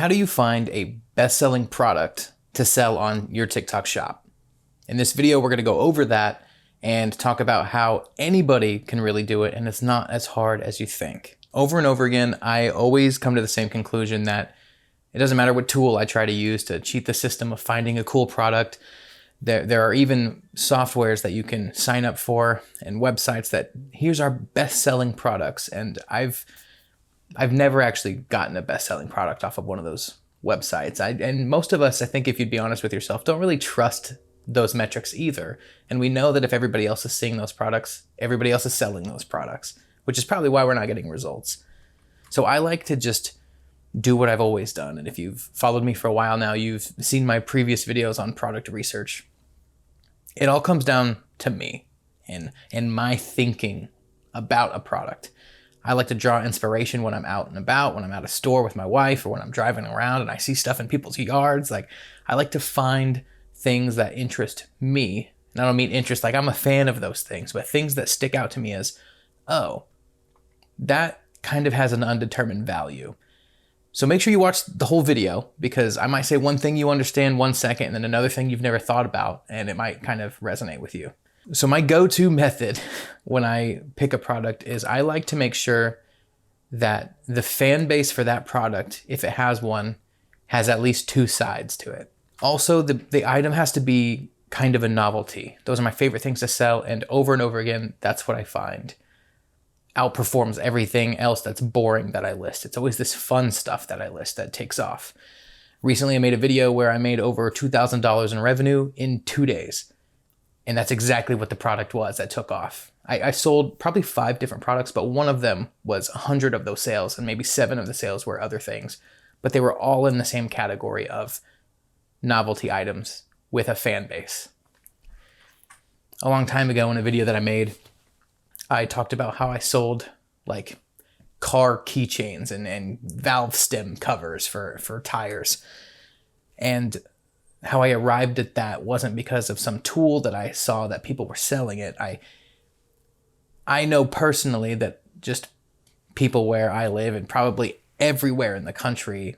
how do you find a best-selling product to sell on your TikTok shop? In this video, we're going to go over that and talk about how anybody can really do it, and it's not as hard as you think. Over and over again, I always come to the same conclusion that it doesn't matter what tool I try to use to cheat the system of finding a cool product. There are even softwares that you can sign up for and websites that here's our best-selling products, and I've never actually gotten a best-selling product off of one of those websites. And most of us, I think if you'd be honest with yourself, don't really trust those metrics either. And we know that if everybody else is seeing those products, everybody else is selling those products, which is probably why we're not getting results. So I like to just do what I've always done. And if you've followed me for a while now, you've seen my previous videos on product research. It all comes down to me and my thinking about a product. I like to draw inspiration when I'm out and about, when I'm at a store with my wife, or when I'm driving around and I see stuff in people's yards. Like, I like to find things that interest me. And I don't mean interest like I'm a fan of those things, but things that stick out to me as, oh, that kind of has an undetermined value. So make sure you watch the whole video, because I might say one thing you understand 1 second and then another thing you've never thought about, and it might kind of resonate with you. So my go-to method when I pick a product is I like to make sure that the fan base for that product, if it has one, has at least two sides to it. Also, the item has to be kind of a novelty. Those are my favorite things to sell, and over again, that's what I find outperforms everything else that's boring that I list. It's always this fun stuff that I list that takes off. Recently, I made a video where I made over $2,000 in revenue in 2 days. And that's exactly what the product was that took off. I sold probably 5 different products, but one of them was 100 of those sales, and maybe 7 of the sales were other things. But they were all in the same category of novelty items with a fan base. A long time ago in a video that I made, I talked about how I sold like car keychains and valve stem covers for tires. And how I arrived at that wasn't because of some tool that I saw that people were selling it. I know personally that just people where I live and probably everywhere in the country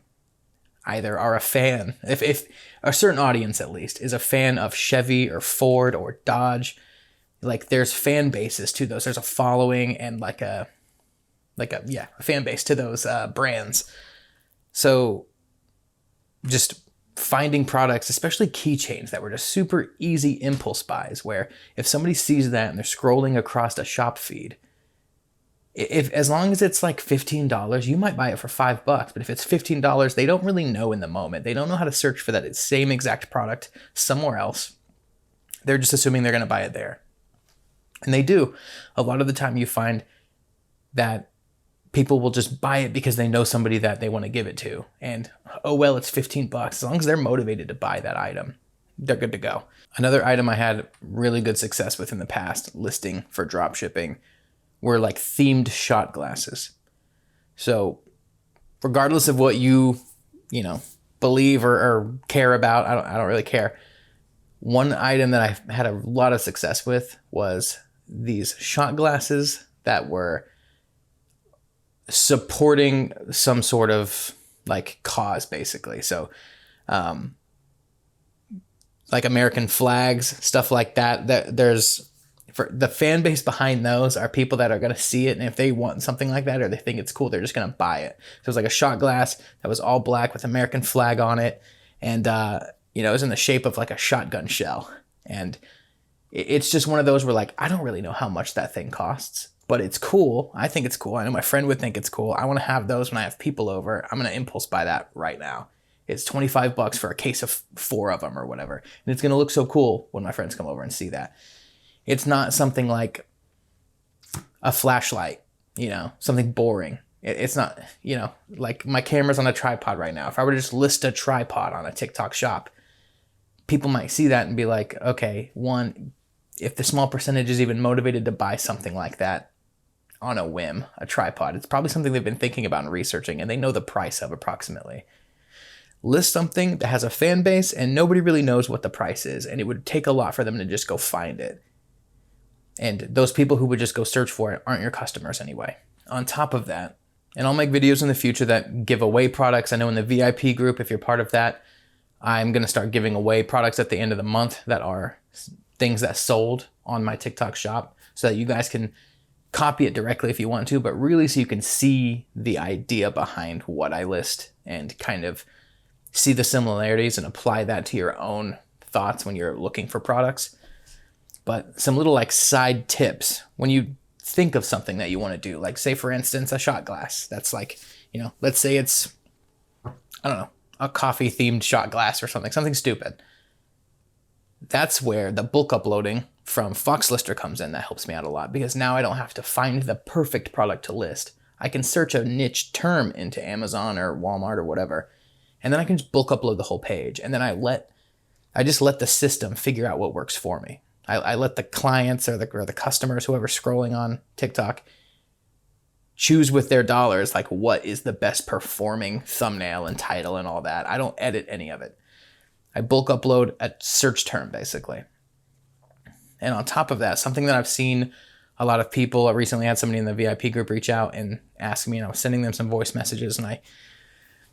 either are a fan, if a certain audience at least is a fan of Chevy or Ford or Dodge. Like, there's fan bases to those. There's a following and a fan base to those brands. So just finding products, especially keychains, that were just super easy impulse buys, where if somebody sees that and they're scrolling across a shop feed, as long as it's like $15, you might buy it for $5. But if it's $15, they don't really know in the moment. They don't know how to search for that same exact product somewhere else. They're just assuming they're going to buy it there. And they do. A lot of the time you find that people will just buy it because they know somebody that they want to give it to. And, oh, well, it's $15. As long as they're motivated to buy that item, they're good to go. Another item I had really good success with in the past listing for dropshipping were like themed shot glasses. So regardless of what you believe or care about, I don't really care. One item that I had a lot of success with was these shot glasses that were supporting some sort of like cause, basically. So like American flags, stuff like that. There's, for the fan base behind those are people that are going to see it, and if they want something like that or they think it's cool, they're just going to buy it. So it was like a shot glass that was all black with American flag on it, and it was in the shape of like a shotgun shell. And it's just one of those where, like, I don't really know how much that thing costs, but it's cool. I think it's cool. I know my friend would think it's cool. I want to have those when I have people over. I'm going to impulse buy that right now. It's $25 for a case of 4 of them or whatever. And it's going to look so cool when my friends come over and see that. It's not something like a flashlight, something boring. It's not, like my camera's on a tripod right now. If I were to just list a tripod on a TikTok shop, people might see that and be like, okay, one, if the small percentage is even motivated to buy something like that on a whim, a tripod, it's probably something they've been thinking about and researching, and they know the price of approximately. List something that has a fan base and nobody really knows what the price is, and it would take a lot for them to just go find it. And those people who would just go search for it aren't your customers anyway. On top of that, And I'll make videos in the future that give away products. I know in the VIP group, if you're part of that, I'm going to start giving away products at the end of the month that are things that sold on my TikTok shop so that you guys can copy it directly if you want to, but really so you can see the idea behind what I list and kind of see the similarities and apply that to your own thoughts when you're looking for products. But some little like side tips when you think of something that you want to do, like say for instance, a shot glass. That's like, let's say it's, I don't know, a coffee themed shot glass or something stupid. That's where the bulk uploading from Foxlister comes in. That helps me out a lot because now I don't have to find the perfect product to list. I can search a niche term into Amazon or Walmart or whatever, and then I can just bulk upload the whole page. And then I just let the system figure out what works for me. I let the clients or the customers, whoever's scrolling on TikTok, choose with their dollars, like what is the best performing thumbnail and title and all that. I don't edit any of it. I bulk upload a search term basically. And on top of that, something that I've seen a lot of people, I recently had somebody in the VIP group reach out and ask me, and I was sending them some voice messages, and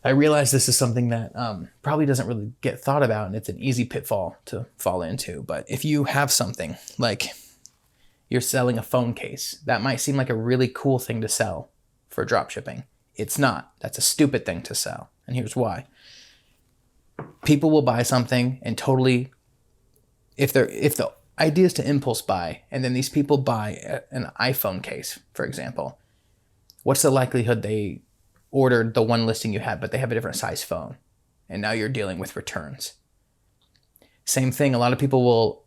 I realized this is something that probably doesn't really get thought about, and it's an easy pitfall to fall into. But if you have something like you're selling a phone case, that might seem like a really cool thing to sell for dropshipping. It's not. That's a stupid thing to sell. And here's why. People will buy something and totally, if the idea is to impulse buy, and then these people buy an iPhone case, for example, what's the likelihood they ordered the one listing you had, but they have a different size phone, and now you're dealing with returns? Same thing, a lot of people will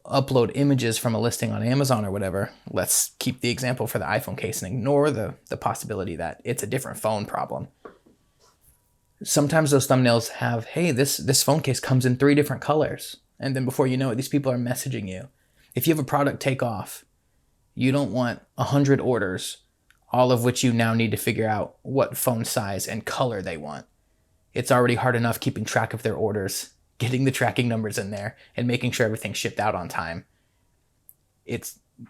upload images from a listing on Amazon or whatever. Let's keep the example for the iPhone case and ignore the possibility that it's a different phone problem. Sometimes those thumbnails have, hey, this phone case comes in 3 different colors. And then before you know it, these people are messaging you. If you have a product take off, you don't want 100 orders, all of which you now need to figure out what phone size and color they want. It's already hard enough keeping track of their orders, getting the tracking numbers in there, and making sure everything's shipped out on time.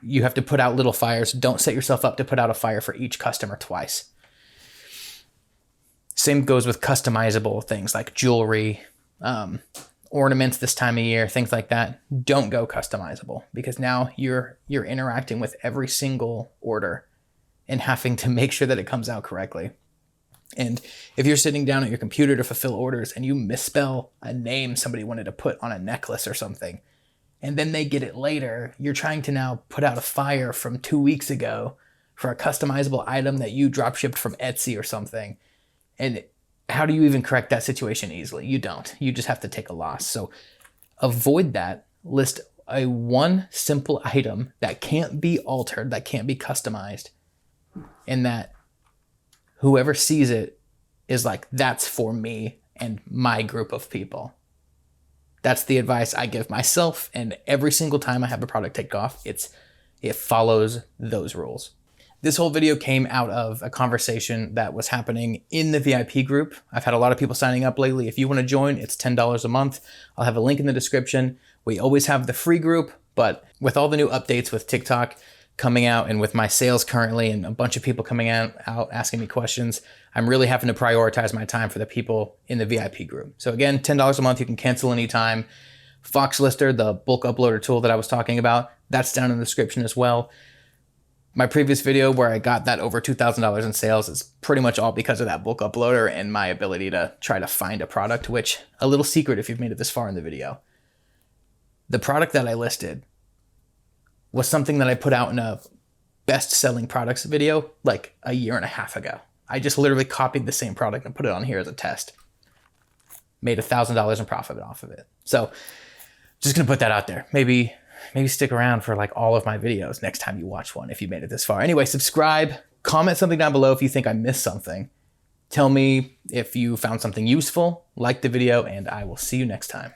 You have to put out little fires. Don't set yourself up to put out a fire for each customer twice. Same goes with customizable things like jewelry, ornaments this time of year, things like that. Don't go customizable because now you're interacting with every single order and having to make sure that it comes out correctly. And if you're sitting down at your computer to fulfill orders and you misspell a name somebody wanted to put on a necklace or something, and then they get it later, you're trying to now put out a fire from 2 weeks ago for a customizable item that you drop shipped from Etsy or something. And how do you even correct that situation easily? You don't. You just have to take a loss. So avoid that. List one simple item that can't be altered, that can't be customized, and that whoever sees it is like, that's for me and my group of people. That's the advice I give myself. And every single time I have a product take off, it follows those rules. This whole video came out of a conversation that was happening in the VIP group. I've had a lot of people signing up lately. If you want to join, it's $10 a month. I'll have a link in the description. We always have the free group, but with all the new updates with TikTok coming out and with my sales currently and a bunch of people coming out asking me questions, I'm really having to prioritize my time for the people in the VIP group. So again, $10 a month, you can cancel anytime. Foxlister, the bulk uploader tool that I was talking about, that's down in the description as well. My previous video where I got that over $2,000 in sales is pretty much all because of that bulk uploader and my ability to try to find a product, which, a little secret if you've made it this far in the video. The product that I listed was something that I put out in a best-selling products video like a year and a half ago. I just literally copied the same product and put it on here as a test. Made $1,000 in profit off of it. So just gonna put that out there. Maybe stick around for like all of my videos next time you watch one if you made it this far. Anyway, subscribe, comment something down below if you think I missed something. Tell me if you found something useful, like the video, and I will see you next time.